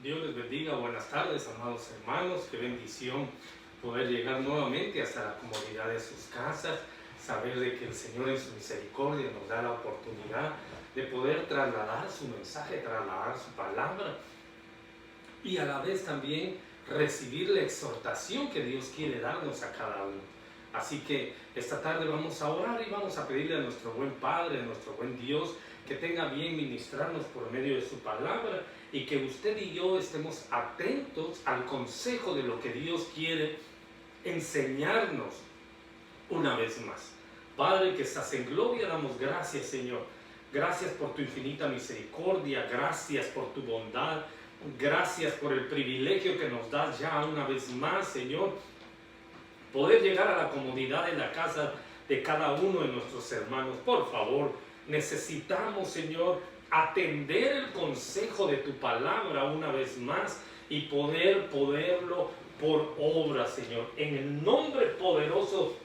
Dios les bendiga, buenas tardes, amados hermanos, qué bendición poder llegar nuevamente hasta la comodidad de sus casas, saber de que el Señor en su misericordia nos da la oportunidad de poder trasladar su mensaje, trasladar su palabra y a la vez también recibir la exhortación que Dios quiere darnos a cada uno. Así que esta tarde vamos a orar y vamos a pedirle a nuestro buen Padre, a nuestro buen Dios, que tenga bien ministrarnos por medio de su palabra y que usted y yo estemos atentos al consejo de lo que Dios quiere enseñarnos una vez más. Padre que estás en gloria, damos gracias, Señor. Gracias por tu infinita misericordia, gracias por tu bondad, gracias por el privilegio que nos das ya una vez más, Señor, poder llegar a la comodidad de la casa de cada uno de nuestros hermanos. Por favor, necesitamos, Señor, atender el consejo de tu palabra una vez más y poderlo por obra, Señor. En el nombre poderoso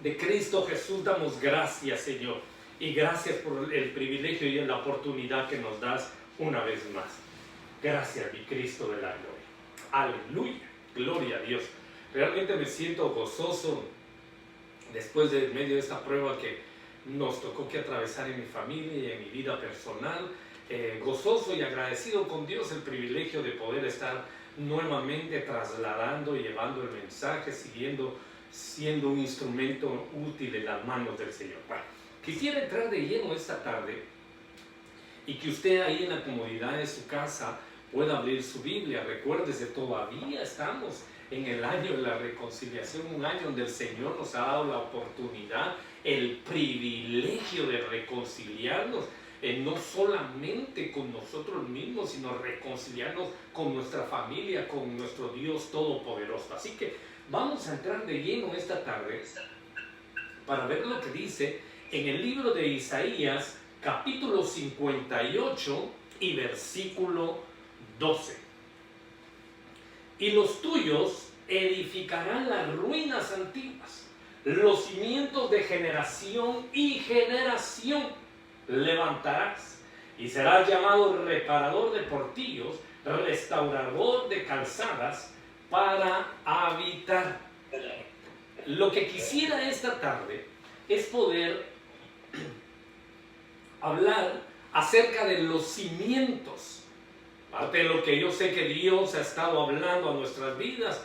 de Cristo Jesús damos gracias, Señor. Y gracias por el privilegio y la oportunidad que nos das una vez más. Gracias, mi Cristo de la gloria. Aleluya. Gloria a Dios. Realmente me siento gozoso después de medio de esta prueba que nos tocó que atravesar en mi familia y en mi vida personal. Gozoso y agradecido con Dios el privilegio de poder estar nuevamente trasladando y llevando el mensaje, siendo un instrumento útil en las manos del Señor. Bueno, quisiera entrar de lleno esta tarde y que usted ahí en la comodidad de su casa pueda abrir su Biblia. Recuérdese, todavía estamos en el año de la reconciliación, un año donde el Señor nos ha dado la oportunidad, el privilegio de reconciliarnos, no solamente con nosotros mismos, sino reconciliarnos con nuestra familia, con nuestro Dios Todopoderoso. Así que vamos a entrar de lleno esta tarde para ver lo que dice en el libro de Isaías, capítulo 58 y versículo 12. Y los tuyos edificarán las ruinas antiguas, los cimientos de generación y generación levantarás, y serás llamado reparador de portillos, restaurador de calzadas, para habitar. Lo que quisiera esta tarde es poder hablar acerca de los cimientos. Parte de lo que yo sé que Dios ha estado hablando a nuestras vidas,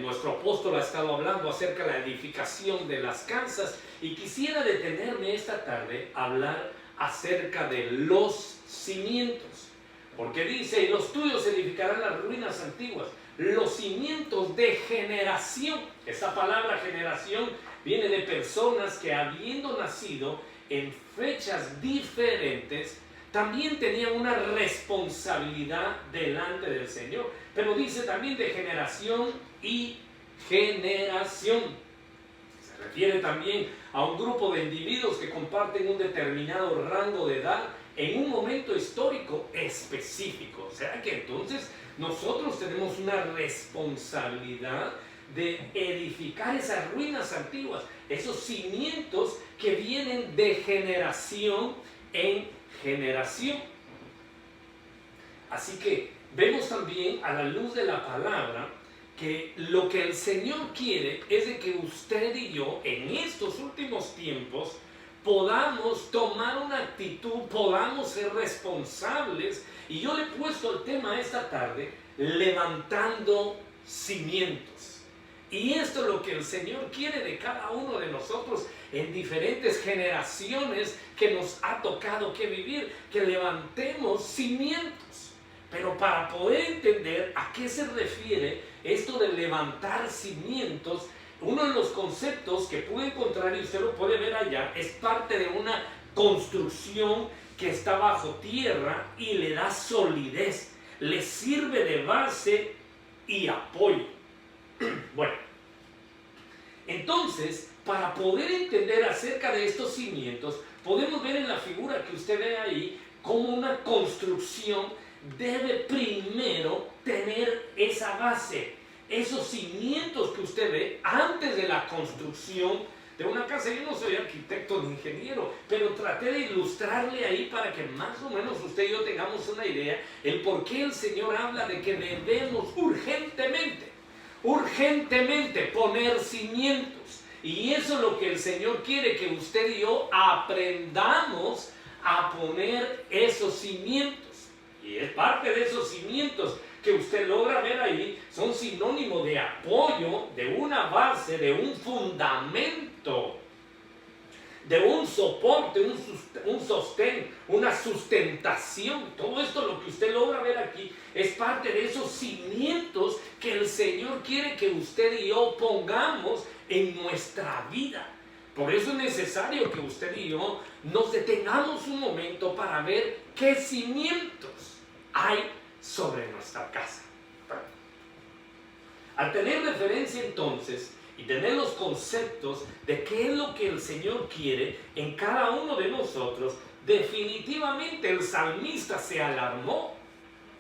nuestro apóstol ha estado hablando acerca de la edificación de las casas, y quisiera detenerme esta tarde a hablar acerca de los cimientos, porque dice: y los tuyos edificarán las ruinas antiguas, los cimientos de generación. Esta palabra generación viene de personas que, habiendo nacido en fechas diferentes, también tenían una responsabilidad delante del Señor. Pero dice también de generación y generación. Se refiere también a un grupo de individuos que comparten un determinado rango de edad en un momento histórico específico. O sea que entonces nosotros tenemos una responsabilidad de edificar esas ruinas antiguas, esos cimientos que vienen de generación en generación. Así que vemos también a la luz de la palabra que lo que el Señor quiere es de que usted y yo en estos últimos tiempos podamos tomar una actitud, podamos ser responsables. Y yo le he puesto el tema esta tarde: levantando cimientos. Y esto es lo que el Señor quiere de cada uno de nosotros en diferentes generaciones que nos ha tocado que vivir, que levantemos cimientos. Pero para poder entender a qué se refiere esto de levantar cimientos, uno de los conceptos que pude encontrar, y usted lo puede ver allá, es parte de una construcción que está bajo tierra y le da solidez, le sirve de base y apoyo. Bueno, entonces, para poder entender acerca de estos cimientos, podemos ver en la figura que usted ve ahí cómo una construcción debe primero tener esa base. Esos cimientos que usted ve antes de la construcción de una casa. Yo no soy arquitecto ni ingeniero, pero traté de ilustrarle ahí para que más o menos usted y yo tengamos una idea el por qué el Señor habla de que debemos urgentemente poner cimientos. Y eso es lo que el Señor quiere, que usted y yo aprendamos a poner esos cimientos. Y es parte de esos cimientos que usted logra ver ahí, son sinónimo de apoyo, de una base, de un fundamento, de un soporte, un sostén, una sustentación. Todo esto, lo que usted logra ver aquí, es parte de esos cimientos que el Señor quiere que usted y yo pongamos en nuestra vida. Por eso es necesario que usted y yo nos detengamos un momento para ver qué cimientos hay sobre nuestra casa. Al tener referencia entonces y tener los conceptos de qué es lo que el Señor quiere en cada uno de nosotros, definitivamente el salmista se alarmó.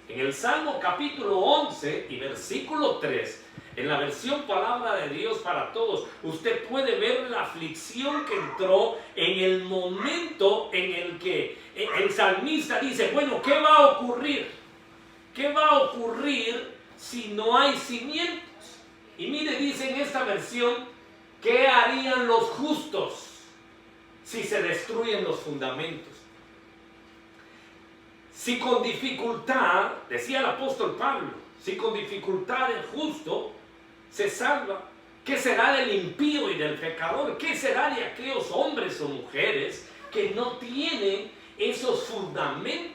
En el Salmo capítulo 11 y versículo 3, en la versión Palabra de Dios para Todos, usted puede ver la aflicción que entró en el momento en el que el salmista dice, bueno, ¿qué va a ocurrir? ¿Qué va a ocurrir si no hay cimientos? Y mire, dice en esta versión, ¿qué harían los justos si se destruyen los fundamentos? Si con dificultad, decía el apóstol Pablo, si con dificultad el justo se salva, ¿qué será del impío y del pecador? ¿Qué será de aquellos hombres o mujeres que no tienen esos fundamentos?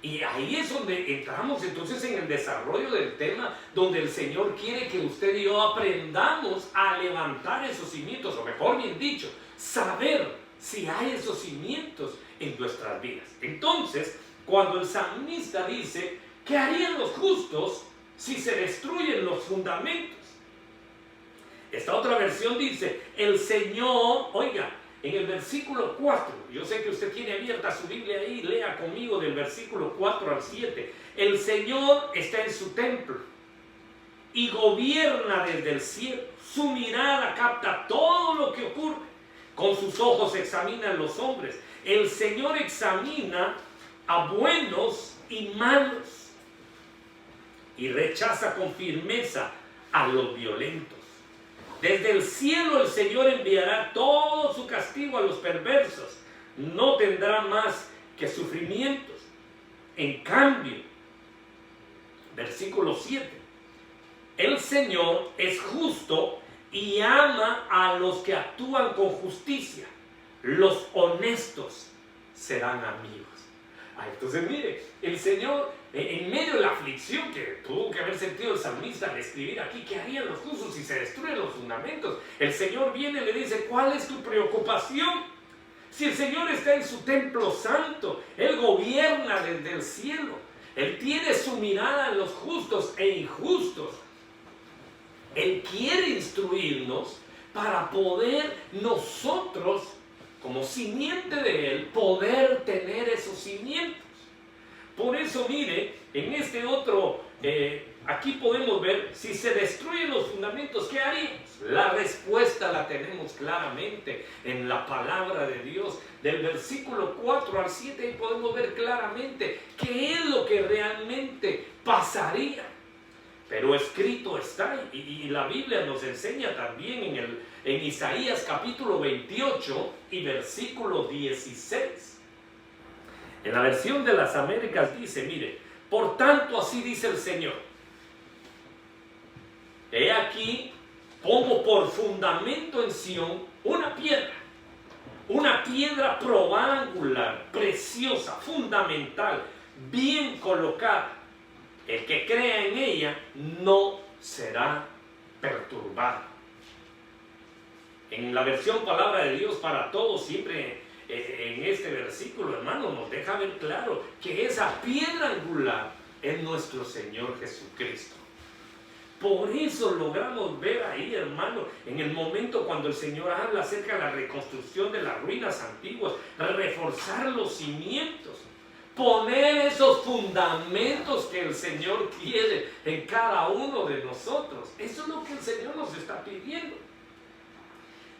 Y ahí es donde entramos entonces en el desarrollo del tema, donde el Señor quiere que usted y yo aprendamos a levantar esos cimientos, o mejor bien dicho, saber si hay esos cimientos en nuestras vidas. Entonces, cuando el salmista dice, ¿qué harían los justos si se destruyen los fundamentos? Esta otra versión dice, el Señor, oiga, en el versículo 4, yo sé que usted tiene abierta su Biblia ahí, lea conmigo del versículo 4 al 7. El Señor está en su templo y gobierna desde el cielo. Su mirada capta todo lo que ocurre. Con sus ojos examina a los hombres. El Señor examina a buenos y malos y rechaza con firmeza a los violentos. Desde el cielo el Señor enviará todo su castigo a los perversos. No tendrá más que sufrimientos. En cambio, versículo 7, el Señor es justo y ama a los que actúan con justicia. Los honestos serán amigos. Entonces mire, el Señor, en medio de la aflicción que tuvo que haber sentido el salmista al escribir aquí, ¿qué harían los justos si se destruyen los fundamentos? El Señor viene y le dice, ¿cuál es tu preocupación? Si el Señor está en su templo santo, Él gobierna desde el cielo, Él tiene su mirada en los justos e injustos. Él quiere instruirnos para poder nosotros, como simiente de Él, poder tener esos cimientos. Por eso, mire, en este otro, aquí podemos ver, si se destruyen los fundamentos, ¿qué haríamos? La respuesta la tenemos claramente en la palabra de Dios. Del versículo 4 al 7, ahí podemos ver claramente qué es lo que realmente pasaría. Pero escrito está, y la Biblia nos enseña también en Isaías capítulo 28 y versículo 16. En la versión de las Américas dice, mire, por tanto así dice el Señor, he aquí, pongo por fundamento en Sión una piedra probada angular, preciosa, fundamental, bien colocada. El que crea en ella no será perturbado. En la versión Palabra de Dios para Todos, siempre en este versículo, hermano, nos deja ver claro que esa piedra angular es nuestro Señor Jesucristo. Por eso logramos ver ahí, hermano, en el momento cuando el Señor habla acerca de la reconstrucción de las ruinas antiguas, reforzar los cimientos, poner esos fundamentos que el Señor quiere en cada uno de nosotros. Eso es lo que el Señor nos está pidiendo.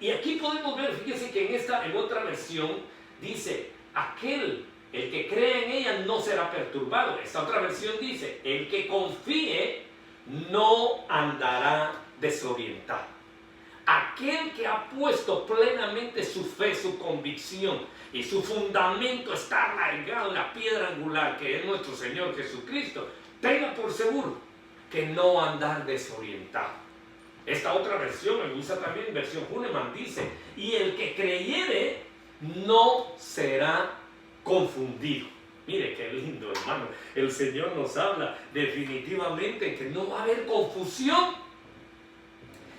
Y aquí podemos ver, fíjense que en otra versión dice, el que cree en ella no será perturbado. Esta otra versión dice, el que confíe no andará desorientado. Aquel que ha puesto plenamente su fe, su convicción y su fundamento está arraigado en la piedra angular que es nuestro Señor Jesucristo, tenga por seguro que no va a andar desorientado. Esta otra versión, me gusta también, versión Huneman, dice, y el que creyere no será confundido. Mire qué lindo, hermano. El Señor nos habla definitivamente que no va a haber confusión.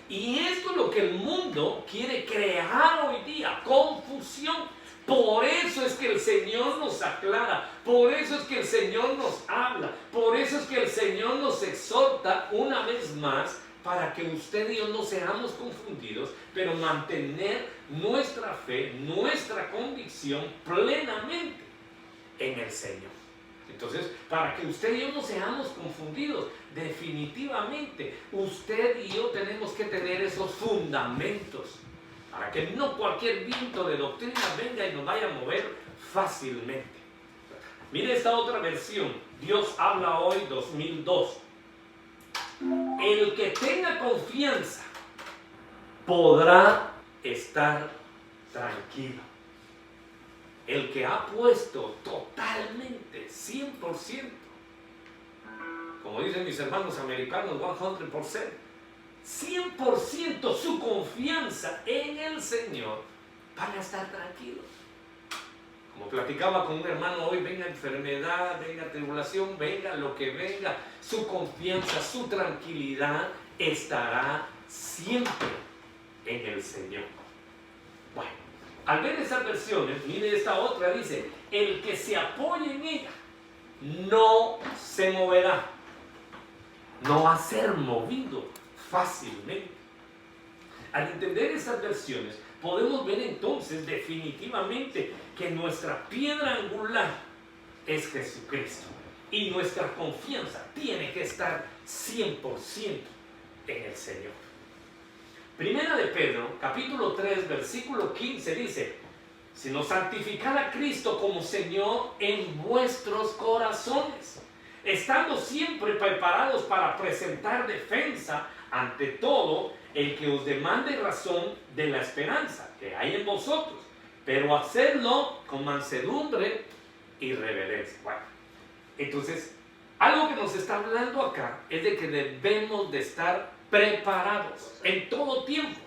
Y esto es lo que el mundo quiere crear hoy día, confusión. Por eso es que el Señor nos aclara, por eso es que el Señor nos habla, por eso es que el Señor nos exhorta una vez más para que usted y yo no seamos confundidos, pero mantener nuestra fe, nuestra convicción plenamente en el Señor. Entonces, para que usted y yo no seamos confundidos, definitivamente usted y yo tenemos que tener esos fundamentos para que no cualquier viento de doctrina venga y nos vaya a mover fácilmente. Mire esta otra versión, Dios habla hoy 2002. El que tenga confianza podrá estar tranquilo. El que ha puesto totalmente, 100%, como dicen mis hermanos americanos, 100%, 100% su confianza en el Señor, van a estar tranquilos. Como platicaba con un hermano hoy, venga enfermedad, venga tribulación, venga lo que venga, su confianza, su tranquilidad estará siempre en el Señor. Bueno, al ver esas versiones, mire esta otra, dice, el que se apoye en ella no se moverá, no va a ser movido fácilmente. Al entender estas versiones, podemos ver entonces definitivamente que nuestra piedra angular es Jesucristo y nuestra confianza tiene que estar 100% en el Señor. Primera de Pedro, capítulo 3, versículo 15 dice, sino santificad a Cristo como Señor en vuestros corazones, estando siempre preparados para presentar defensa ante todo el que os demande razón de la esperanza que hay en vosotros, pero hacedlo con mansedumbre y reverencia. Bueno, entonces, algo que nos está hablando acá es de que debemos de estar preparados en todo tiempo.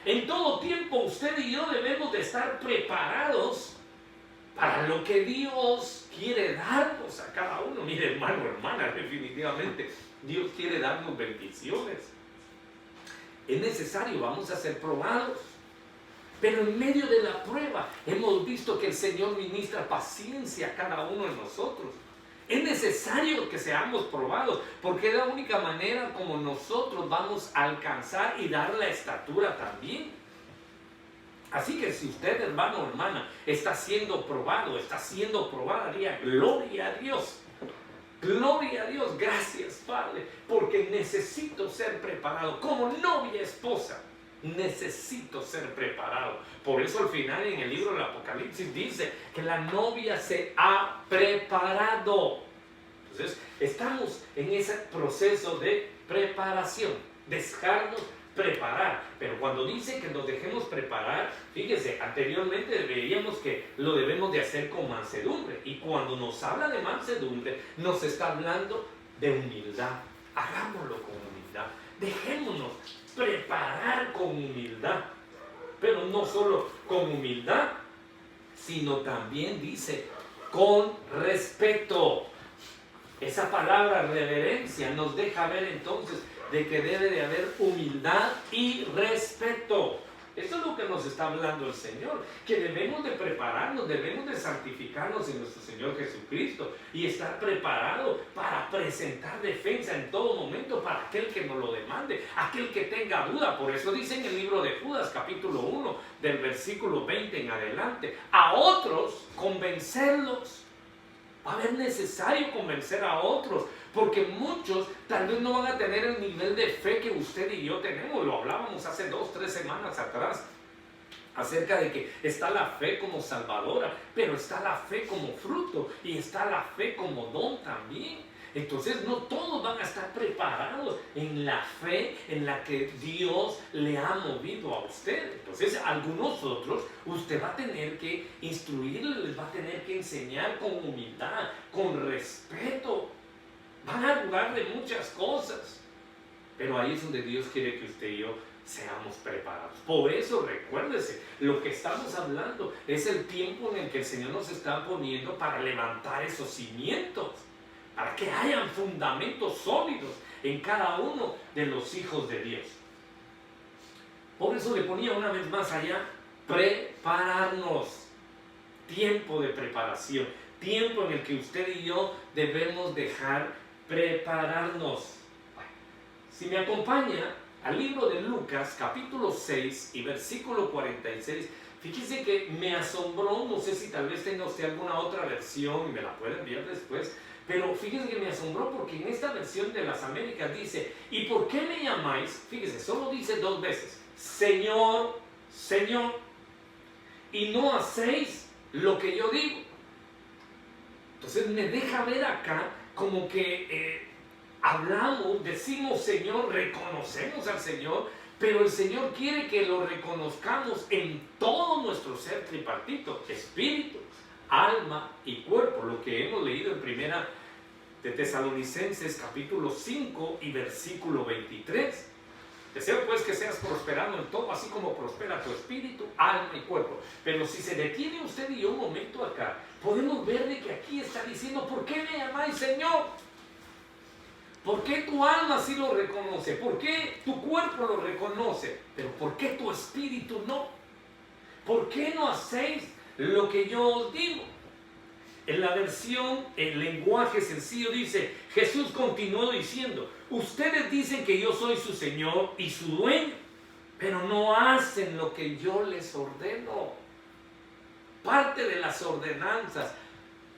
En todo tiempo usted y yo debemos de estar preparados para lo que Dios quiere darnos a cada uno. Mire, hermano, hermana, definitivamente Dios quiere darnos bendiciones. Es necesario, vamos a ser probados. Pero en medio de la prueba hemos visto que el Señor ministra paciencia a cada uno de nosotros. Es necesario que seamos probados, porque es la única manera como nosotros vamos a alcanzar y dar la estatura también. Así que si usted, hermano o hermana, está siendo probado, está siendo probada, diga gloria a Dios. Gloria a Dios, gracias Padre, porque necesito ser preparado como novia esposa. Necesito ser preparado. Por eso al final en el libro del Apocalipsis dice que la novia se ha preparado. Entonces estamos en ese proceso de preparación, dejarnos preparar. Pero cuando dice que nos dejemos preparar, fíjese, anteriormente veíamos que lo debemos de hacer con mansedumbre. Y cuando nos habla de mansedumbre, nos está hablando de humildad. Hagámoslo con humildad. Dejémonos preparar con humildad, pero no solo con humildad, sino también dice con respeto. Esa palabra reverencia nos deja ver entonces de que debe de haber humildad y respeto. Esto es lo que nos está hablando el Señor, que debemos de prepararnos, debemos de santificarnos en nuestro Señor Jesucristo y estar preparados para presentar defensa en todo momento para aquel que nos lo demande, aquel que tenga duda. Por eso dice en el libro de Judas, capítulo 1, del versículo 20 en adelante, a otros convencerlos. Va a haber necesario convencer a otros, porque muchos tal vez no van a tener el nivel de fe que usted y yo tenemos. Lo hablábamos hace 2 o 3 semanas atrás. acerca de que está la fe como salvadora, pero está la fe como fruto y está la fe como don también. Entonces no todos van a estar preparados en la fe en la que Dios le ha movido a usted. Entonces algunos otros usted va a tener que instruirles, les va a tener que enseñar con humildad, con respeto. Van a dudar de muchas cosas, pero ahí es donde Dios quiere que usted y yo seamos preparados. Por eso recuérdese, lo que estamos hablando es el tiempo en el que el Señor nos está poniendo para levantar esos cimientos, para que hayan fundamentos sólidos en cada uno de los hijos de Dios. Por eso le ponía una vez más allá, prepararnos. Tiempo de preparación, tiempo en el que usted y yo debemos dejar prepararnos. Si me acompaña al libro de Lucas, capítulo 6 y versículo 46, fíjese que me asombró, no sé si tal vez tenga usted alguna otra versión y me la puede enviar después, pero fíjese que me asombró porque en esta versión de las Américas dice, ¿y por qué me llamáis? Fíjese, solo dice 2 veces, Señor, Señor, y no hacéis lo que yo digo. Entonces me deja ver acá como que hablamos, decimos Señor, reconocemos al Señor, pero el Señor quiere que lo reconozcamos en todo nuestro ser tripartito, espíritu, alma y cuerpo, lo que hemos leído en primera de Tesalonicenses capítulo 5 y versículo 23. Deseo pues que seas prosperado en todo, así como prospera tu espíritu, alma y cuerpo. Pero si se detiene usted y yo un momento acá, podemos ver de que aquí está diciendo, ¿por qué me llamáis Señor? ¿Por qué tu alma sí lo reconoce? ¿Por qué tu cuerpo lo reconoce? Pero ¿por qué tu espíritu no? ¿Por qué no hacéis lo que yo os digo? En la versión, el lenguaje sencillo dice, Jesús continuó diciendo, ustedes dicen que yo soy su Señor y su dueño, pero no hacen lo que yo les ordeno. Parte de las ordenanzas,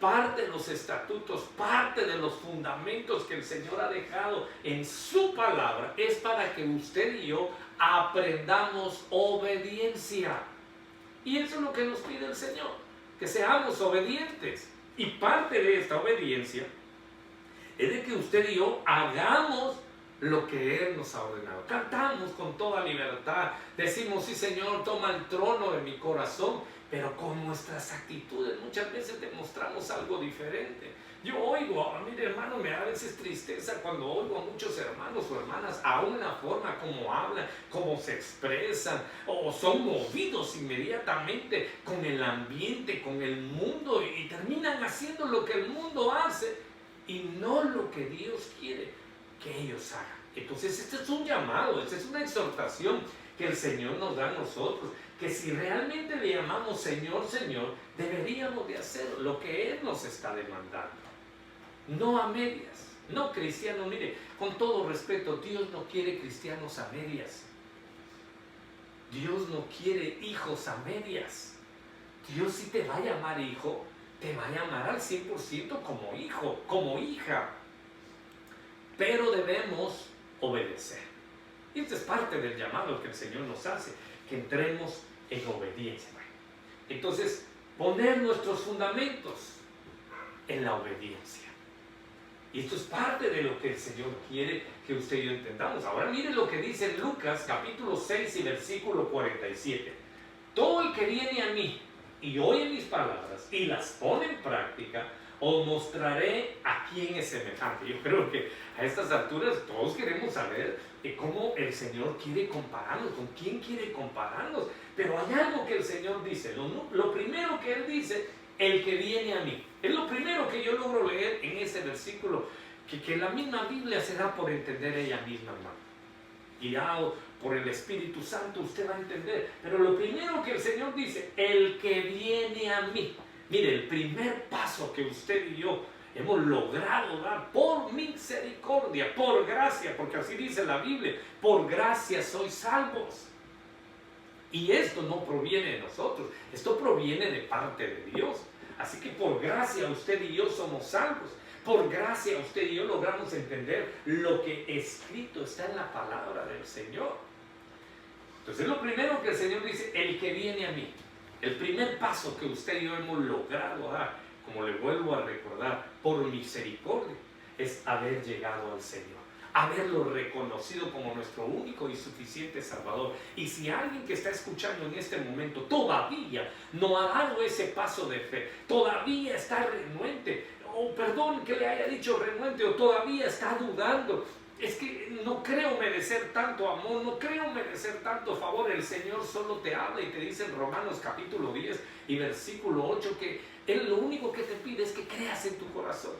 parte de los estatutos, parte de los fundamentos que el Señor ha dejado en su palabra es para que usted y yo aprendamos obediencia. Y eso es lo que nos pide el Señor, que seamos obedientes. Y parte de esta obediencia es de que usted y yo hagamos lo que Él nos ha ordenado. Cantamos con toda libertad, decimos, sí Señor, toma el trono de mi corazón, pero con nuestras actitudes muchas veces demostramos algo diferente. Yo oigo, mire hermano, me da a veces tristeza cuando oigo a muchos hermanos o hermanas, aún la forma como hablan, cómo se expresan, o son movidos inmediatamente con el ambiente, con el mundo, y terminan haciendo lo que el mundo hace y no lo que Dios quiere que ellos hagan. Entonces este es un llamado, esta es una exhortación que el Señor nos da a nosotros, que si realmente le llamamos Señor, Señor, deberíamos de hacer lo que Él nos está demandando. No a medias, no cristianos, mire, con todo respeto, Dios no quiere cristianos a medias. Dios no quiere hijos a medias. Dios si te va a llamar hijo, te va a llamar al 100% como hijo, como hija. Pero debemos obedecer. Y esta es parte del llamado que el Señor nos hace, que entremos en obediencia. Entonces, poner nuestros fundamentos en la obediencia. Y esto es parte de lo que el Señor quiere que usted y yo entendamos. Ahora mire lo que dice en Lucas capítulo 6 y versículo 47. Todo el que viene a mí y oye mis palabras y las pone en práctica, os mostraré a quién es semejante. Yo creo que a estas alturas todos queremos saber cómo el Señor quiere compararnos, con quién quiere compararnos. Pero hay algo que el Señor dice. Lo primero que Él dice, el que viene a mí. Es lo primero que yo logro leer en ese versículo, que la misma Biblia se da por entender ella misma, hermano. Guiado por el Espíritu Santo, usted va a entender. Pero lo primero que el Señor dice, el que viene a mí. Mire, el primer paso que usted y yo hemos logrado dar por misericordia, por gracia, porque así dice la Biblia, por gracia sois salvos. Y esto no proviene de nosotros, esto proviene de parte de Dios. Así que por gracia usted y yo somos salvos. Por gracia usted y yo logramos entender lo que escrito está en la palabra del Señor. Entonces lo primero que el Señor dice, el que viene a mí. El primer paso que usted y yo hemos logrado dar, como le vuelvo a recordar, por misericordia, es haber llegado al Señor, haberlo reconocido como nuestro único y suficiente Salvador. Y si alguien que está escuchando en este momento todavía no ha dado ese paso de fe, todavía está renuente, o perdón que le haya dicho renuente, o todavía está dudando, es que no creo merecer tanto amor, no creo merecer tanto favor. El Señor solo te habla y te dice en Romanos capítulo 10 y versículo 8 que Él lo único que te pide es que creas en tu corazón.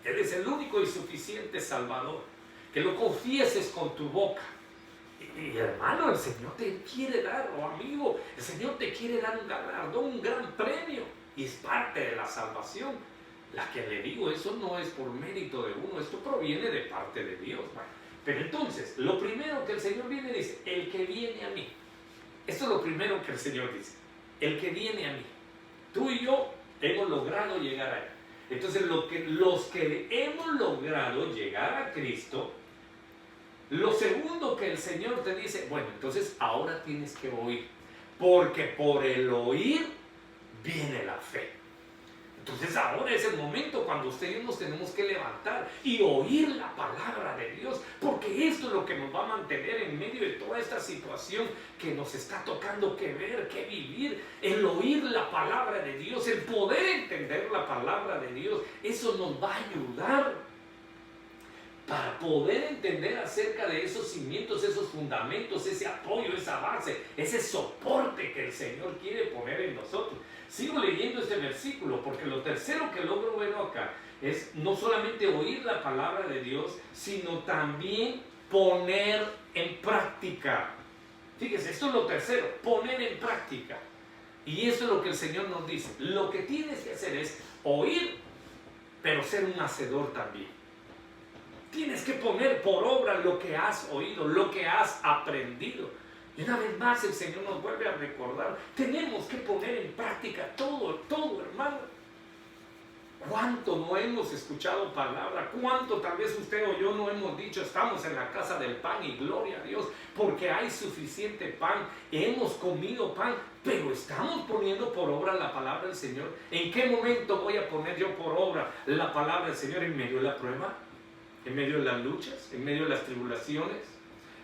Él es el único y suficiente Salvador, que lo confieses con tu boca. Y hermano, el Señor te quiere dar, o amigo, el Señor te quiere dar un galardón, un gran premio, y es parte de la salvación. La que le digo, eso no es por mérito de uno, esto proviene de parte de Dios. Pero entonces, lo primero que el Señor viene dice, el que viene a mí. Esto es lo primero que el Señor dice, el que viene a mí. Tú y yo hemos logrado llegar a Él. Entonces, los que hemos logrado llegar a Cristo, lo segundo que el Señor te dice, bueno, entonces ahora tienes que oír, porque por el oír viene la fe. Entonces ahora es el momento cuando usted y yo nos tenemos que levantar y oír la palabra de Dios, porque esto es lo que nos va a mantener en medio de toda esta situación que nos está tocando que ver, que vivir. El oír la palabra de Dios, el poder entender la palabra de Dios, eso nos va a ayudar para poder entender acerca de esos cimientos, esos fundamentos, ese apoyo, esa base, ese soporte que el Señor quiere poner en nosotros. Sigo leyendo este versículo porque lo tercero que logro ver acá es no solamente oír la palabra de Dios, sino también poner en práctica. Fíjese, esto es lo tercero, poner en práctica. Y eso es lo que el Señor nos dice. Lo que tienes que hacer es oír, pero ser un hacedor también. Tienes que poner por obra lo que has oído, lo que has aprendido. Y una vez más el Señor nos vuelve a recordar, tenemos que poner en práctica todo, hermano. ¿Cuánto no hemos escuchado palabra? ¿Cuánto tal vez usted o yo no hemos dicho, estamos en la casa del pan y gloria a Dios, porque hay suficiente pan, hemos comido pan, pero estamos poniendo por obra la palabra del Señor? ¿En qué momento voy a poner yo por obra la palabra del Señor? ¿En medio de la prueba? ¿En medio de las luchas? ¿En medio de las tribulaciones?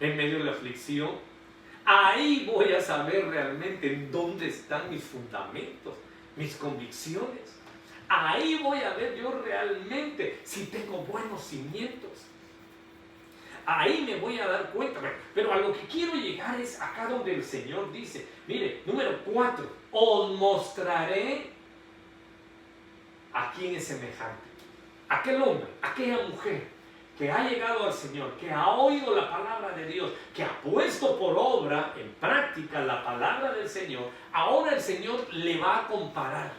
¿En medio de la aflicción? Ahí voy a saber realmente en dónde están mis fundamentos, mis convicciones. Ahí voy a ver yo realmente si tengo buenos cimientos. Ahí me voy a dar cuenta. Pero a lo que quiero llegar es acá donde el Señor dice, mire, número 4, os mostraré a quién es semejante. Aquel hombre, aquella mujer que ha llegado al Señor, que ha oído la palabra de Dios, que ha puesto por obra, en práctica, la palabra del Señor, ahora el Señor le va a comparar.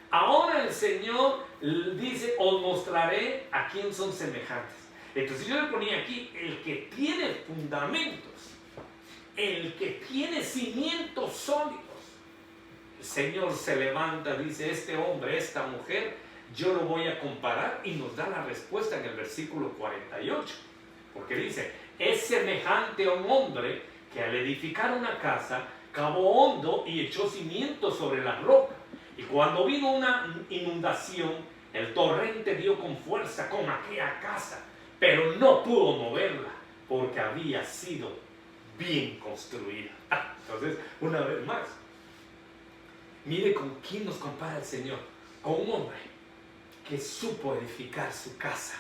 Ahora el Señor dice, os mostraré a quién son semejantes. Entonces yo le ponía aquí, el que tiene fundamentos, el que tiene cimientos sólidos. El Señor se levanta, dice, este hombre, esta mujer, yo lo voy a comparar, y nos da la respuesta en el versículo 48, porque dice, es semejante a un hombre que al edificar una casa, cavó hondo y echó cimientos sobre la roca, y cuando vino una inundación, el torrente dio con fuerza con aquella casa, pero no pudo moverla, porque había sido bien construida. Entonces, una vez más, mire con quién nos compara el Señor, con un hombre que supo edificar su casa,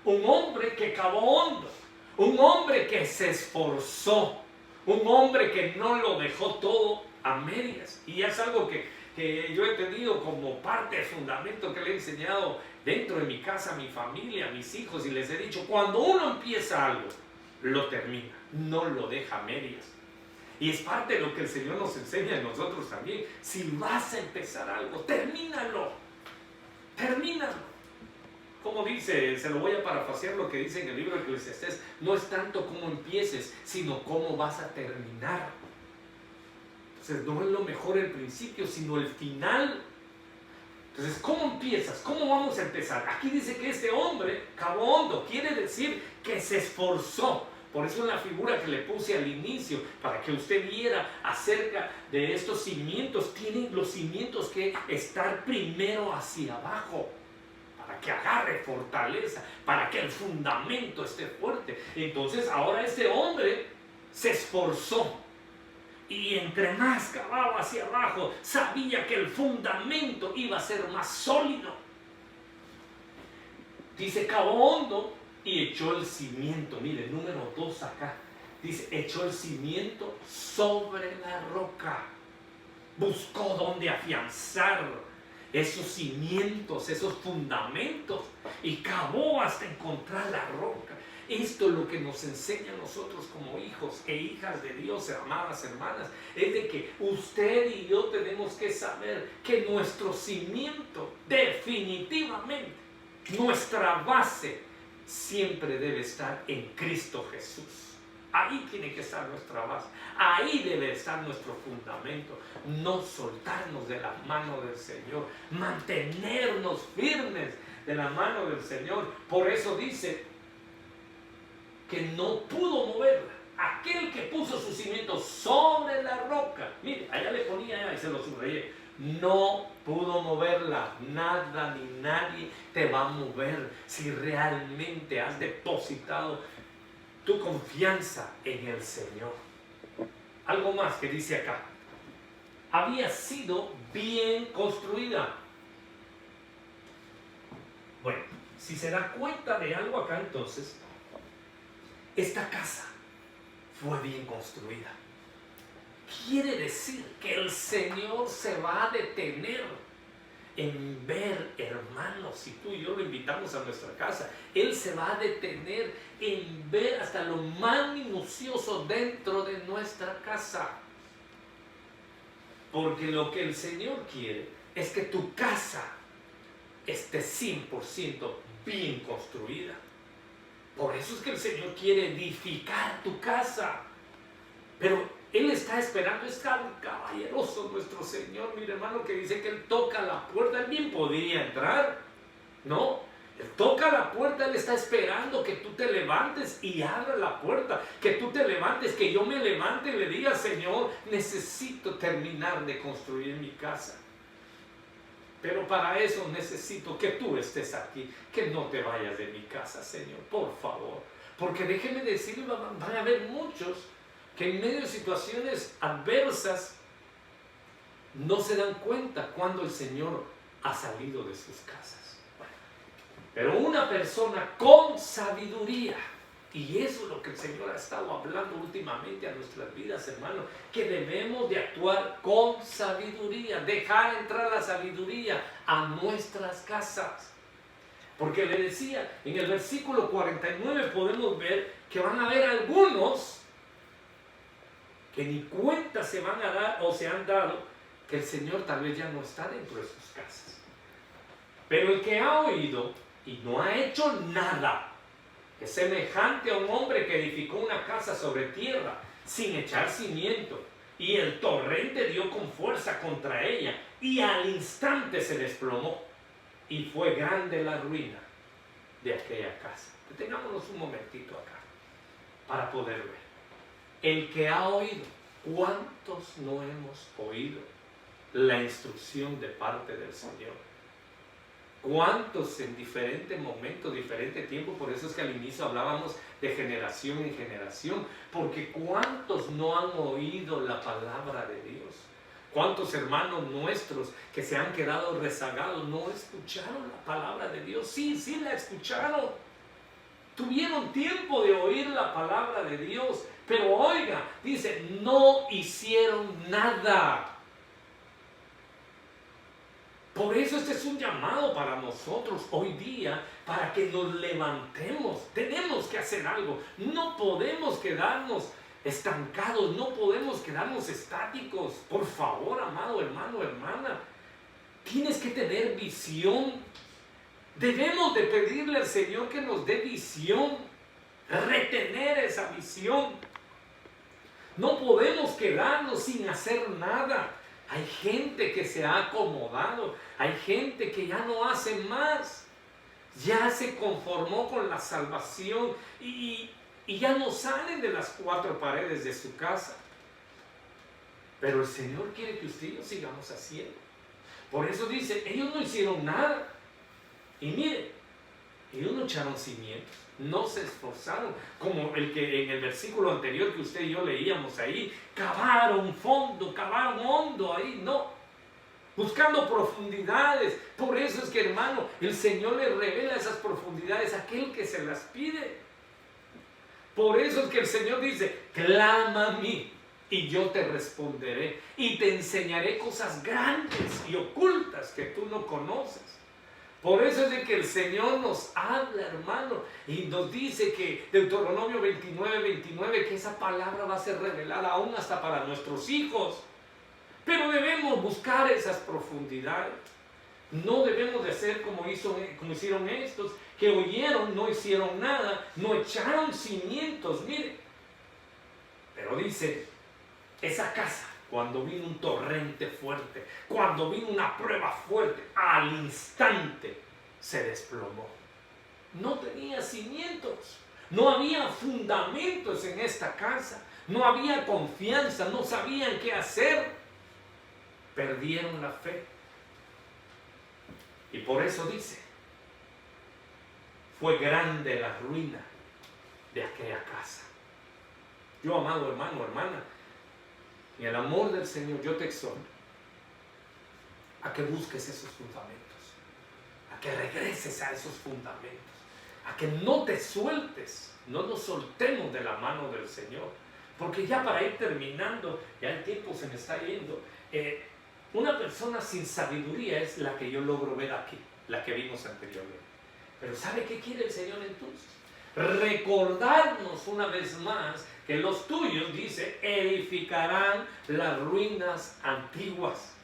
un hombre que cavó hondo, un hombre que se esforzó, un hombre que no lo dejó todo a medias. Y es algo que yo he tenido como parte de fundamento que le he enseñado dentro de mi casa, a mi familia, a mis hijos, y les he dicho, cuando uno empieza algo, lo termina, no lo deja a medias. Y es parte de lo que el Señor nos enseña a nosotros también. Si vas a empezar algo, termínalo. Como dice, se lo voy a parafrasear lo que dice en el libro de Eclesiastés, no es tanto cómo empieces, sino cómo vas a terminar. Entonces no es lo mejor el principio, sino el final. Entonces, ¿cómo empiezas? ¿Cómo vamos a empezar? Aquí dice que este hombre cavó hondo, quiere decir que se esforzó. Por eso en la figura que le puse al inicio, para que usted viera acerca de estos cimientos, tienen los cimientos que estar primero hacia abajo, para que agarre fortaleza, para que el fundamento esté fuerte. Entonces ahora este hombre se esforzó, y entre más cavaba hacia abajo, sabía que el fundamento iba a ser más sólido. Dice, cavó hondo y echó el cimiento. Mire, número 2 acá. Dice, echó el cimiento sobre la roca. Buscó dónde afianzar esos cimientos, esos fundamentos, y cavó hasta encontrar la roca. Esto es lo que nos enseña a nosotros como hijos e hijas de Dios, amadas hermanas, es de que usted y yo tenemos que saber que nuestro cimiento, definitivamente, nuestra base siempre debe estar en Cristo Jesús. Ahí tiene que estar nuestra base, ahí debe estar nuestro fundamento. No soltarnos de la mano del Señor, mantenernos firmes de la mano del Señor. Por eso dice que no pudo moverla. Aquel que puso su cimiento sobre la roca, mire, allá le ponía y se lo subrayé, no pudo moverla. Nada ni nadie te va a mover si realmente has depositado tu confianza en el Señor. Algo más que dice acá. Había sido bien construida. Bueno, si se da cuenta de algo acá, entonces, esta casa fue bien construida. Quiere decir que el Señor se va a detener en ver, hermanos, si tú y yo lo invitamos a nuestra casa, Él se va a detener en ver hasta lo más minucioso dentro de nuestra casa. Porque lo que el Señor quiere es que tu casa esté 100% bien construida. Por eso es que el Señor quiere edificar tu casa. Pero Él está esperando, es tan caballeroso nuestro Señor, mi hermano, que dice que Él toca la puerta. Él bien podría entrar, ¿no? Él toca la puerta, Él está esperando que tú te levantes y abra la puerta. Que tú te levantes, que yo me levante y le diga, Señor, necesito terminar de construir mi casa. Pero para eso necesito que tú estés aquí, que no te vayas de mi casa, Señor, por favor. Porque déjeme decirle, van a haber muchos que en medio de situaciones adversas no se dan cuenta cuando el Señor ha salido de sus casas. Bueno, pero una persona con sabiduría, y eso es lo que el Señor ha estado hablando últimamente a nuestras vidas, hermano, que debemos de actuar con sabiduría, dejar entrar la sabiduría a nuestras casas. Porque le decía, en el versículo 49 podemos ver que van a haber algunos que ni cuenta se van a dar o se han dado que el Señor tal vez ya no está dentro de sus casas. Pero el que ha oído y no ha hecho nada, es semejante a un hombre que edificó una casa sobre tierra sin echar cimiento, y el torrente dio con fuerza contra ella, y al instante se desplomó, y fue grande la ruina de aquella casa. Detengámonos un momentito acá para poder ver. El que ha oído, ¿cuántos no hemos oído la instrucción de parte del Señor? ¿Cuántos en diferentes momentos, diferente tiempo? Por eso es que al inicio hablábamos de generación en generación, porque ¿cuántos no han oído la palabra de Dios? ¿Cuántos hermanos nuestros que se han quedado rezagados no escucharon la palabra de Dios? Sí, sí la escucharon. Tuvieron tiempo de oír la palabra de Dios, pero oiga, dice, no hicieron nada. Por eso este es un llamado para nosotros hoy día, para que nos levantemos. Tenemos que hacer algo. No podemos quedarnos estancados, no podemos quedarnos estáticos. Por favor, amado hermano, hermana, tienes que tener visión. Debemos de pedirle al Señor que nos dé visión, retener esa visión. No podemos quedarnos sin hacer nada. Hay gente que se ha acomodado, hay gente que ya no hace más, ya se conformó con la salvación y y ya no salen de las 4 paredes de su casa. Pero el Señor quiere que usted y yo sigamos haciendo. Por eso dice, ellos no hicieron nada. Y mire, ellos no echaron cimientos, no se esforzaron, como el que en el versículo anterior que usted y yo leíamos ahí, cavaron fondo, cavaron hondo ahí, no, buscando profundidades. Por eso es que, hermano, el Señor le revela esas profundidades a aquel que se las pide. Por eso es que el Señor dice, clama a mí y yo te responderé y te enseñaré cosas grandes y ocultas que tú no conoces. Por eso es de que el Señor nos habla, hermano, y nos dice que Deuteronomio 29, que esa palabra va a ser revelada aún hasta para nuestros hijos. Pero debemos buscar esas profundidades. No debemos de hacer como hicieron estos, que oyeron, no hicieron nada, no echaron cimientos, mire. Pero dice, esa casa, cuando vino un torrente fuerte, cuando vino una prueba fuerte, al instante se desplomó. No tenía cimientos, no había fundamentos en esta casa, no había confianza, no sabían qué hacer. Perdieron la fe. Y por eso dice, fue grande la ruina de aquella casa. Yo, amado hermano, hermana, en el amor del Señor, yo te exhorto a que busques esos fundamentos, a que regreses a esos fundamentos, a que no te sueltes, no nos soltemos de la mano del Señor, porque ya para ir terminando, ya el tiempo se me está yendo. Una persona sin sabiduría es la que yo logro ver aquí, la que vimos anteriormente. Pero ¿sabe qué quiere el Señor entonces? Recordarnos una vez más que los tuyos, dice, edificarán las ruinas antiguas.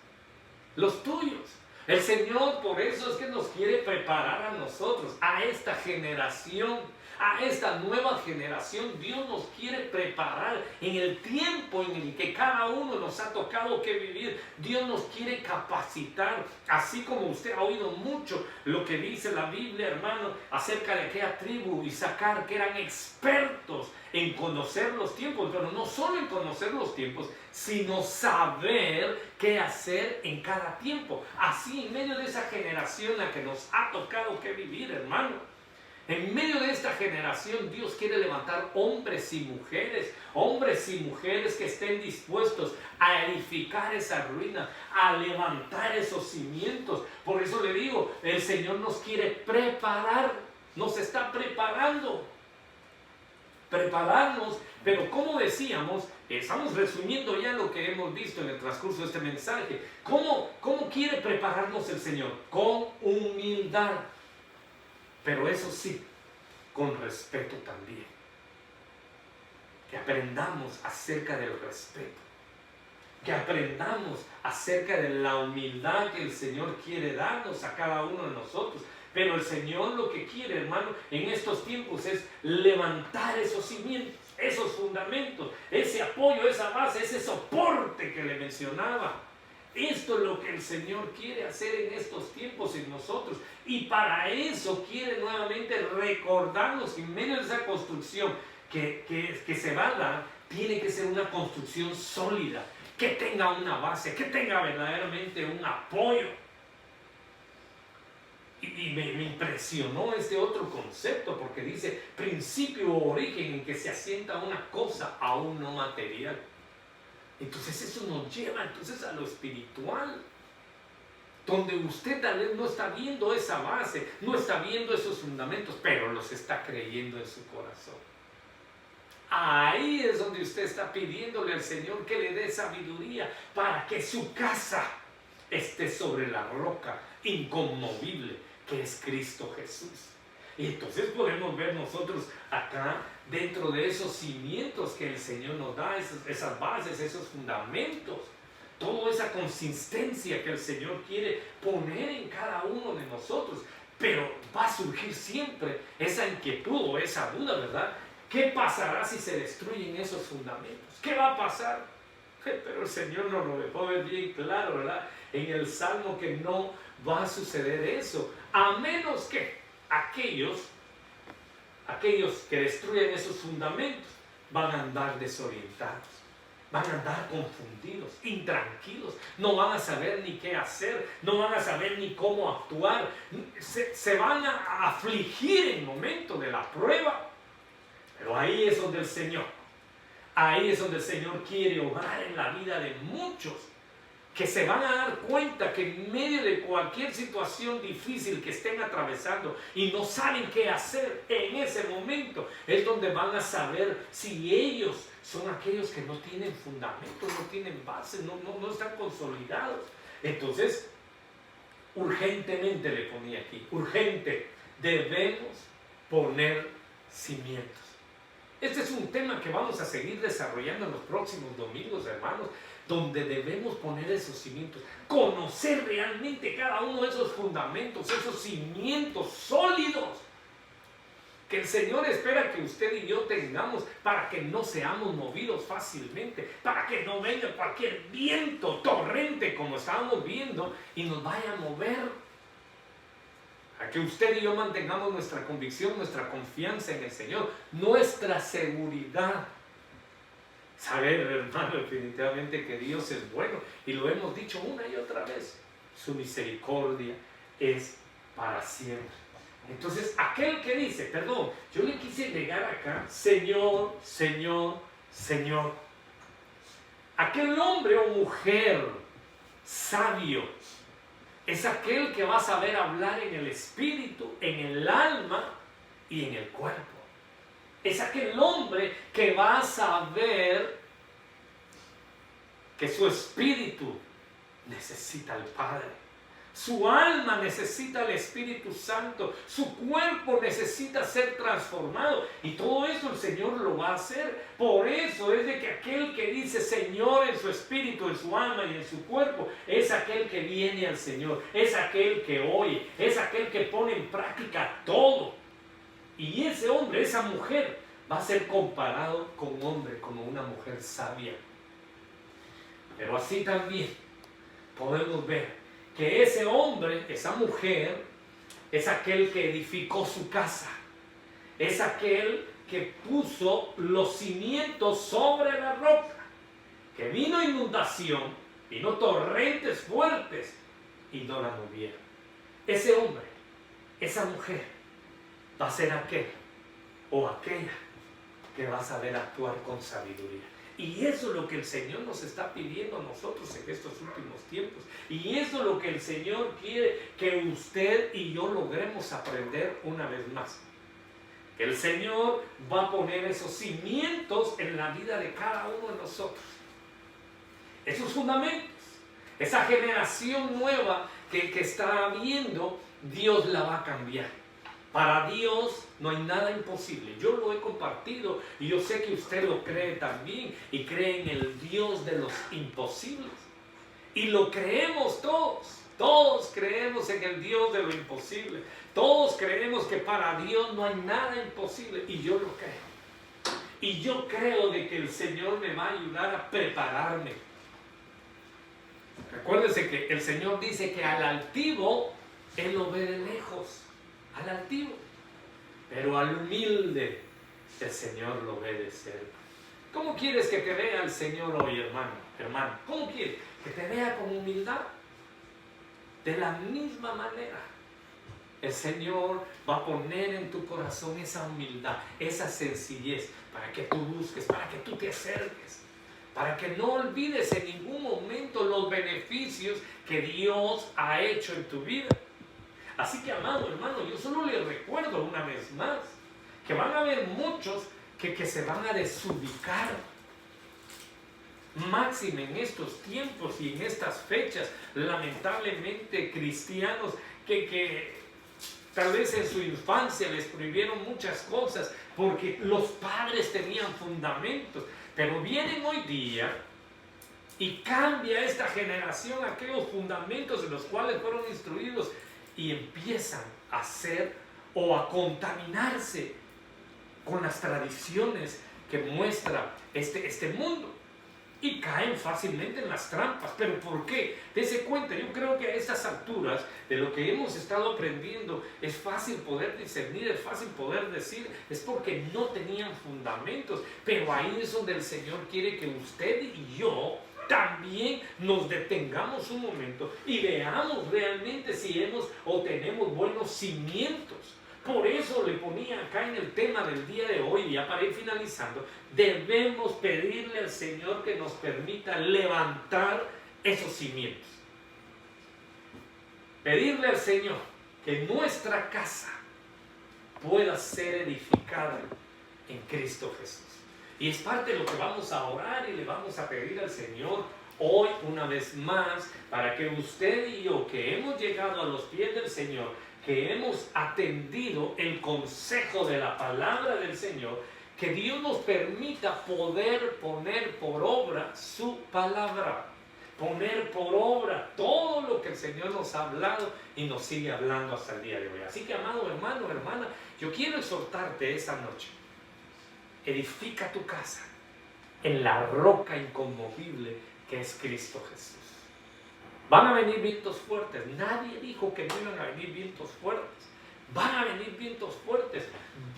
Los tuyos. El Señor por eso es que nos quiere preparar a nosotros, a esta generación, a esta nueva generación. Dios nos quiere preparar en el tiempo en el que cada uno nos ha tocado que vivir. Dios nos quiere capacitar, así como usted ha oído mucho lo que dice la Biblia, hermano, acerca de aquella tribu Isaacar, que eran expertos en conocer los tiempos, pero no solo en conocer los tiempos, sino saber qué hacer en cada tiempo. Así, en medio de esa generación a que nos ha tocado que vivir, hermano, en medio de esta generación, Dios quiere levantar hombres y mujeres que estén dispuestos a edificar esa ruina, a levantar esos cimientos. Por eso le digo, el Señor nos quiere preparar, nos está prepararnos. Pero como decíamos, estamos resumiendo ya lo que hemos visto en el transcurso de este mensaje. ¿Cómo quiere prepararnos el Señor? Con humildad. Pero eso sí, con respeto también. Que aprendamos acerca del respeto. Que aprendamos acerca de la humildad que el Señor quiere darnos a cada uno de nosotros. Pero el Señor lo que quiere, hermano, en estos tiempos es levantar esos cimientos, esos fundamentos, ese apoyo, esa base, ese soporte que le mencionaba. Esto es lo que el Señor quiere hacer en estos tiempos en nosotros. Y para eso quiere nuevamente recordarnos que en medio de esa construcción que se va a dar, tiene que ser una construcción sólida, que tenga una base, que tenga verdaderamente un apoyo. Y me impresionó este otro concepto, porque dice principio o origen en que se asienta una cosa aún no material. Entonces eso nos lleva entonces a lo espiritual, donde usted tal vez no está viendo esa base, no está viendo esos fundamentos, pero los está creyendo en su corazón. Ahí es donde usted está pidiéndole al Señor que le dé sabiduría para que su casa esté sobre la roca inconmovible, que es Cristo Jesús. Y entonces podemos ver nosotros acá, dentro de esos cimientos que el Señor nos da, esas bases, esos fundamentos, toda esa consistencia que el Señor quiere poner en cada uno de nosotros. Pero va a surgir siempre esa inquietud o esa duda, ¿verdad? ¿Qué pasará si se destruyen esos fundamentos? ¿Qué va a pasar? Pero el Señor nos lo dejó ver bien claro, ¿verdad? En el Salmo, que no va a suceder eso, a menos que aquellos aquellos que destruyen esos fundamentos van a andar desorientados, van a andar confundidos, intranquilos, no van a saber ni qué hacer, no van a saber ni cómo actuar, se van a afligir en el momento de la prueba. Pero ahí es donde el Señor quiere obrar en la vida de muchos, que se van a dar cuenta que en medio de cualquier situación difícil que estén atravesando y no saben qué hacer, en ese momento es donde van a saber si ellos son aquellos que no tienen fundamento, no tienen base, no están consolidados. Entonces, urgentemente le ponía aquí, urgente, debemos poner cimientos. Este es un tema que vamos a seguir desarrollando en los próximos domingos, hermanos, donde debemos poner esos cimientos, conocer realmente cada uno de esos fundamentos, esos cimientos sólidos que el Señor espera que usted y yo tengamos para que no seamos movidos fácilmente, para que no venga cualquier viento, torrente, como estábamos viendo, y nos vaya a mover. A que usted y yo mantengamos nuestra convicción, nuestra confianza en el Señor, nuestra seguridad. Saber, hermano, definitivamente que Dios es bueno, y lo hemos dicho una y otra vez, su misericordia es para siempre. Entonces, aquel que dice, perdón, yo le quise llegar acá, Señor, Señor, Señor. Aquel hombre o mujer sabio es aquel que va a saber hablar en el espíritu, en el alma y en el cuerpo. Es aquel hombre que va a saber que su espíritu necesita al Padre. Su alma necesita al Espíritu Santo. Su cuerpo necesita ser transformado. Y todo eso el Señor lo va a hacer. Por eso es de que aquel que dice Señor en su espíritu, en su alma y en su cuerpo, es aquel que viene al Señor. Es aquel que oye. Es aquel que pone en práctica todo. Y ese hombre, esa mujer, va a ser comparado con un hombre, como una mujer sabia. Pero así también podemos ver que ese hombre, esa mujer, es aquel que edificó su casa, es aquel que puso los cimientos sobre la roca, que vino inundación, vino torrentes fuertes y no la movieron. Ese hombre, esa mujer, va a ser aquel o aquella que va a saber actuar con sabiduría. Y eso es lo que el Señor nos está pidiendo a nosotros en estos últimos tiempos. Y eso es lo que el Señor quiere que usted y yo logremos aprender una vez más. Que el Señor va a poner esos cimientos en la vida de cada uno de nosotros. Esos fundamentos, esa generación nueva que está viendo, Dios la va a cambiar. Para Dios no hay nada imposible. Yo lo he compartido y yo sé que usted lo cree también y cree en el Dios de los imposibles. Y lo creemos todos. Todos creemos en el Dios de lo imposible. Todos creemos que para Dios no hay nada imposible y yo lo creo. Y yo creo de que el Señor me va a ayudar a prepararme. Recuérdense que el Señor dice que al altivo Él lo ve de lejos. Al altivo, pero al humilde el Señor lo ve de cerca. ¿Cómo quieres que te vea el Señor hoy, hermano? ¿Cómo quieres? ¿Que te vea con humildad? De la misma manera, el Señor va a poner en tu corazón esa humildad, esa sencillez, para que tú busques, para que tú te acerques, para que no olvides en ningún momento los beneficios que Dios ha hecho en tu vida. Así que, amado hermano, yo solo le recuerdo una vez más que van a haber muchos que se van a desubicar. Máxime en estos tiempos y en estas fechas, lamentablemente cristianos que tal vez en su infancia les prohibieron muchas cosas porque los padres tenían fundamentos, pero vienen hoy día y cambia esta generación aquellos fundamentos en los cuales fueron instruidos y empiezan a hacer o a contaminarse con las tradiciones que muestra este mundo. y caen fácilmente en las trampas. ¿Pero por qué? Dese cuenta, yo creo que a estas alturas de lo que hemos estado aprendiendo es fácil poder discernir, es fácil poder decir, es porque no tenían fundamentos. Pero ahí es donde el Señor quiere que usted y yo también nos detengamos un momento y veamos realmente si hemos o tenemos buenos cimientos. Por eso le ponía acá en el tema del día de hoy, ya para ir finalizando, debemos pedirle al Señor que nos permita levantar esos cimientos. Pedirle al Señor que nuestra casa pueda ser edificada en Cristo Jesús. Y es parte de lo que vamos a orar y le vamos a pedir al Señor hoy una vez más, para que usted y yo, que hemos llegado a los pies del Señor, que hemos atendido el consejo de la palabra del Señor, que Dios nos permita poder poner por obra su palabra, poner por obra todo lo que el Señor nos ha hablado y nos sigue hablando hasta el día de hoy. Así que, amado hermano, hermana, yo quiero exhortarte esta noche. Edifica tu casa en la roca inconmovible que es Cristo Jesús. Van a venir vientos fuertes. Nadie dijo que no iban a venir vientos fuertes. Van a venir vientos fuertes.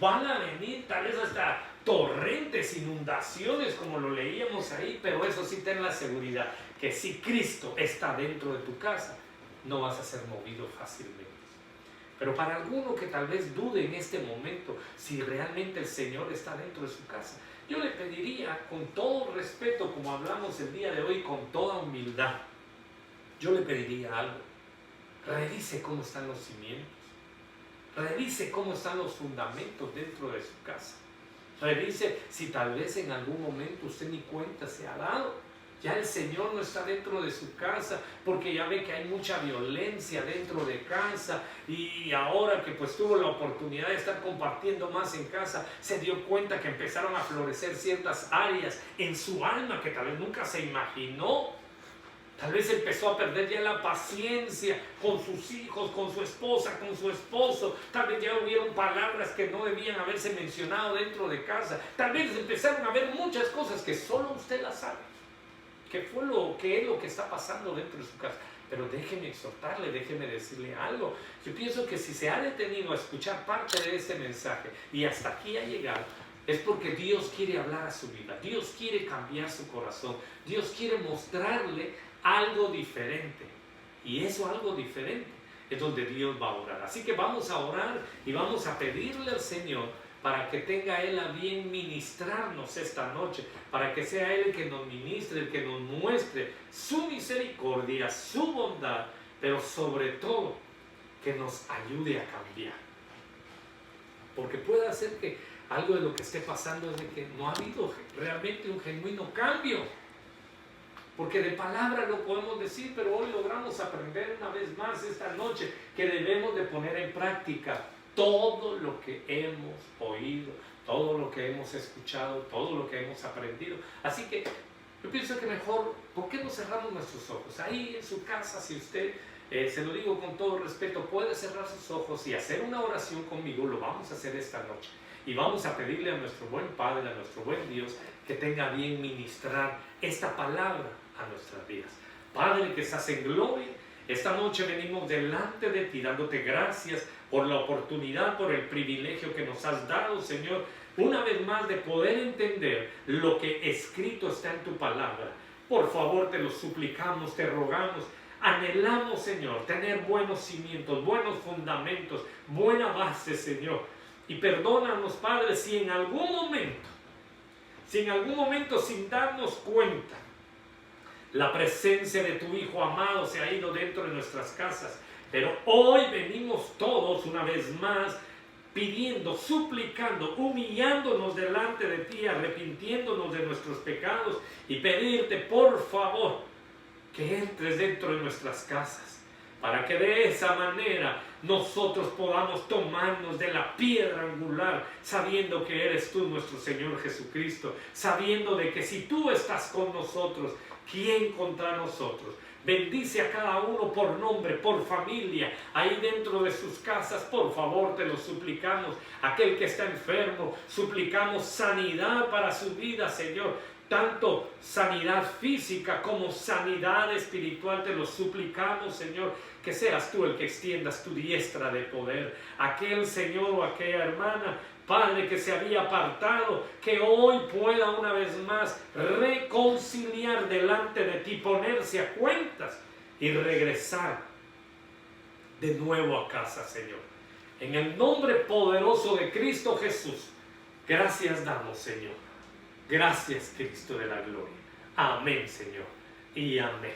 Van a venir tal vez hasta torrentes, inundaciones, como lo leíamos ahí. Pero eso sí, ten la seguridad que si Cristo está dentro de tu casa, no vas a ser movido fácilmente. Pero para alguno que tal vez dude en este momento si realmente el Señor está dentro de su casa, yo le pediría con todo respeto, como hablamos el día de hoy, con toda humildad, yo le pediría algo. Revise cómo están los cimientos. Revise cómo están los fundamentos dentro de su casa. Revise si tal vez en algún momento usted ni cuenta se ha dado. Ya el Señor no está dentro de su casa porque ya ve que hay mucha violencia dentro de casa, y ahora que pues tuvo la oportunidad de estar compartiendo más en casa, se dio cuenta que empezaron a florecer ciertas áreas en su alma que tal vez nunca se imaginó. Tal vez empezó a perder ya la paciencia con sus hijos, con su esposa, con su esposo. Tal vez ya hubieron palabras que no debían haberse mencionado dentro de casa. Tal vez empezaron a ver muchas cosas que solo usted las sabe. ¿Qué es lo que está pasando dentro de su casa? Pero déjeme exhortarle, déjeme decirle algo. Yo pienso que si se ha detenido a escuchar parte de este mensaje y hasta aquí ha llegado, es porque Dios quiere hablar a su vida. Dios quiere cambiar su corazón. Dios quiere mostrarle algo diferente. Y eso algo diferente es donde Dios va a orar. Así que vamos a orar y vamos a pedirle al Señor para que tenga Él a bien ministrarnos esta noche, para que sea Él el que nos ministre, el que nos muestre su misericordia, su bondad, pero sobre todo que nos ayude a cambiar. Porque puede ser que algo de lo que esté pasando es de que no ha habido realmente un genuino cambio. Porque de palabra lo podemos decir, pero hoy logramos aprender una vez más esta noche que debemos de poner en práctica todo lo que hemos oído, todo lo que hemos escuchado, todo lo que hemos aprendido. Así que yo pienso que mejor, ¿por qué no cerramos nuestros ojos? Ahí en su casa, si usted, se lo digo con todo respeto, puede cerrar sus ojos y hacer una oración conmigo. Lo vamos a hacer esta noche. Y vamos a pedirle a nuestro buen Padre, a nuestro buen Dios, que tenga bien ministrar esta palabra a nuestras vidas. Padre que estás en gloria, esta noche venimos delante de ti dándote gracias por la oportunidad, por el privilegio que nos has dado, Señor, una vez más de poder entender lo que escrito está en tu palabra. Por favor, te lo suplicamos, te rogamos, anhelamos, Señor, tener buenos cimientos, buenos fundamentos, buena base, Señor. Y perdónanos, Padre, si en algún momento, sin darnos cuenta, la presencia de tu Hijo amado se ha ido dentro de nuestras casas. Pero hoy venimos todos una vez más pidiendo, suplicando, humillándonos delante de ti, arrepintiéndonos de nuestros pecados y pedirte, por favor, que entres dentro de nuestras casas, para que de esa manera nosotros podamos tomarnos de la piedra angular, sabiendo que eres tú nuestro Señor Jesucristo, sabiendo de que si tú estás con nosotros, ¿quién contra nosotros? Bendice a cada uno por nombre, por familia, ahí dentro de sus casas, por favor, te lo suplicamos. Aquel que está enfermo, suplicamos sanidad para su vida, Señor. tanto sanidad física como sanidad espiritual, te lo suplicamos, Señor, que seas tú el que extiendas tu diestra de poder. Aquel Señor o aquella hermana, Padre, que se había apartado, que hoy pueda una vez más reconciliar delante de ti, ponerse a cuentas y regresar de nuevo a casa, Señor. En el nombre poderoso de Cristo Jesús, gracias damos, Señor. Gracias, Cristo de la gloria. Amén, Señor. Y amén.